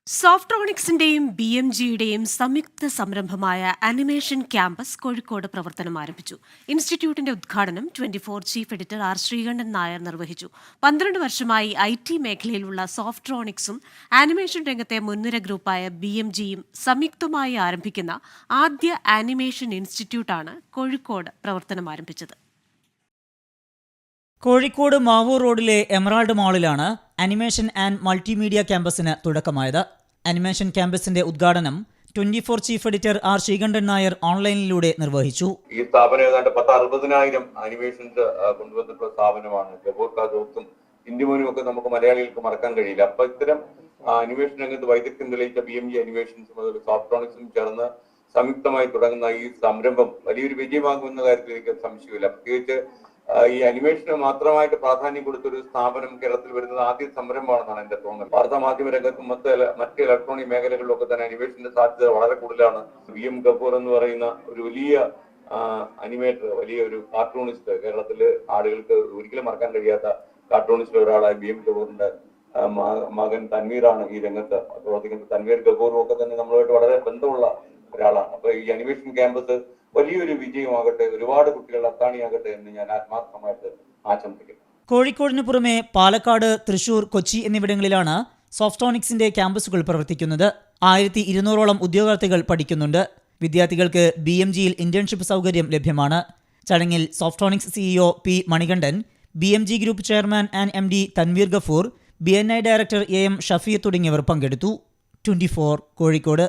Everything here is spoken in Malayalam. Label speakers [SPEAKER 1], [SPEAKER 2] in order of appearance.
[SPEAKER 1] സോഫ്ട്രോണിക്സിന്റെയും BMGയുടെയും സംയുക്ത സംരംഭമായ ആനിമേഷൻ ക്യാമ്പസ് കോഴിക്കോട് പ്രവർത്തനം ആരംഭിച്ചു. ഇൻസ്റ്റിറ്റ്യൂട്ടിന്റെ ഉദ്ഘാടനം 24 chief editor R Sreekandan Nair നിർവഹിച്ചു. 12 വർഷമായി IT മേഖലയിലുള്ള സോഫ്ട്രോണിക്സും ആനിമേഷൻ രംഗത്തെ മുൻനിര ഗ്രൂപ്പായ BMGയും സംയുക്തമായി ആരംഭിക്കുന്ന ആദ്യ ആനിമേഷൻ ഇൻസ്റ്റിറ്റ്യൂട്ടാണ് കോഴിക്കോട് പ്രവർത്തനം ആരംഭിച്ചത്.
[SPEAKER 2] കോഴിക്കോട് മാവൂർ റോഡിലെ എമറാൾഡ് മാളിലാണ് ആനിമേഷൻ ആൻഡ് മൾട്ടിമീഡിയ ക്യാമ്പസിന് തുടക്കമായത്. ആനിമേഷൻ ക്യാമ്പസിന്റെ ഉദ്ഘാടനം 24 chief editor R Sreekandan Nair ഓൺലൈനിലൂടെ നിർവഹിച്ചു.
[SPEAKER 3] ഈ സ്ഥാപനം ഏതാണ്ട് 10-60,000 ആനിമേഷൻസ് കൊണ്ടുവന്നിട്ടുള്ള സ്ഥാപനമാണ്. ഗബോർക്കും ഇന്ത്യമോനും ഒക്കെ നമുക്ക് മലയാളികൾക്ക് മറക്കാൻ കഴിയില്ല. അപ്പൊ ഇത്തരം അനിമേഷൻ രംഗത്ത് വൈദഗ്ധ്യം തെളിയിച്ച BMG അനിമേഷൻസും അതുപോലെ സോഫ്ട്രോണിക്സും ചേർന്ന് സംയുക്തമായി തുടങ്ങുന്ന ഈ സംരംഭം വലിയൊരു വിജയമാകുമെന്ന കാര്യത്തിൽ എനിക്ക് സംശയമില്ല. പ്രത്യേകിച്ച് ഈ അനിമേഷന് മാത്രമായിട്ട് പ്രാധാന്യം കൊടുത്തൊരു സ്ഥാപനം കേരളത്തിൽ വരുന്നത് ആദ്യ സംരംഭമാണെന്നാണ് എന്റെ തോന്നൽ. വാർത്താ മാധ്യമ രംഗത്തും മറ്റ് ഇലക്ട്രോണിക് മേഖലകളിലൊക്കെ തന്നെ അനിമേഷന്റെ സാധ്യത വളരെ കൂടുതലാണ്. VM ഗഫൂർ എന്ന് പറയുന്ന ഒരു വലിയ അനിമേറ്റർ, വലിയ ഒരു കാർട്ടൂണിസ്റ്റ്, കേരളത്തില് ആളുകൾക്ക് ഒരിക്കലും മറക്കാൻ കഴിയാത്ത കാർട്ടൂണിസ്റ്റ് ഒരാളായ VM ഗഫൂറിന്റെ മകൻ തൻവീറാണ് ഈ രംഗത്ത് പ്രവർത്തിക്കുന്നത്. തൻവീർ ഗഫൂറും ഒക്കെ തന്നെ നമ്മളുമായിട്ട് വളരെ ബന്ധമുള്ള ഒരാളാണ്. അപ്പൊ ഈ അനിമേഷൻ ക്യാമ്പസ് വലിയൊരു വിജയമാകട്ടെ, ഒരുപാട് കുട്ടികൾ അത്താണിയാകട്ടെ എന്ന് ഞാൻ ആത്മാർത്ഥമായിട്ട് ആശംസിക്കുന്നു.
[SPEAKER 2] കോഴിക്കോടിന് പുറമെ പാലക്കാട്, തൃശൂർ, കൊച്ചി എന്നിവിടങ്ങളിലാണ് സോഫ്ട്രോണിക്സിന്റെ ക്യാമ്പസുകൾ പ്രവർത്തിക്കുന്നത്. 1200ഓളം ഉദ്യോഗാർത്ഥികൾ പഠിക്കുന്നുണ്ട്. വിദ്യാർത്ഥികൾക്ക് BMGയിൽ ഇന്റേൺഷിപ്പ് സൗകര്യം ലഭ്യമാണ്. ചടങ്ങിൽ സോഫ്ട്രോണിക്സ് CEO P Manikandan, BMG group chairman and MD Tanveer Gafoor, BNI director AM Shafeer തുടങ്ങിയവർ പങ്കെടുത്തു. 24 കോഴിക്കോട്.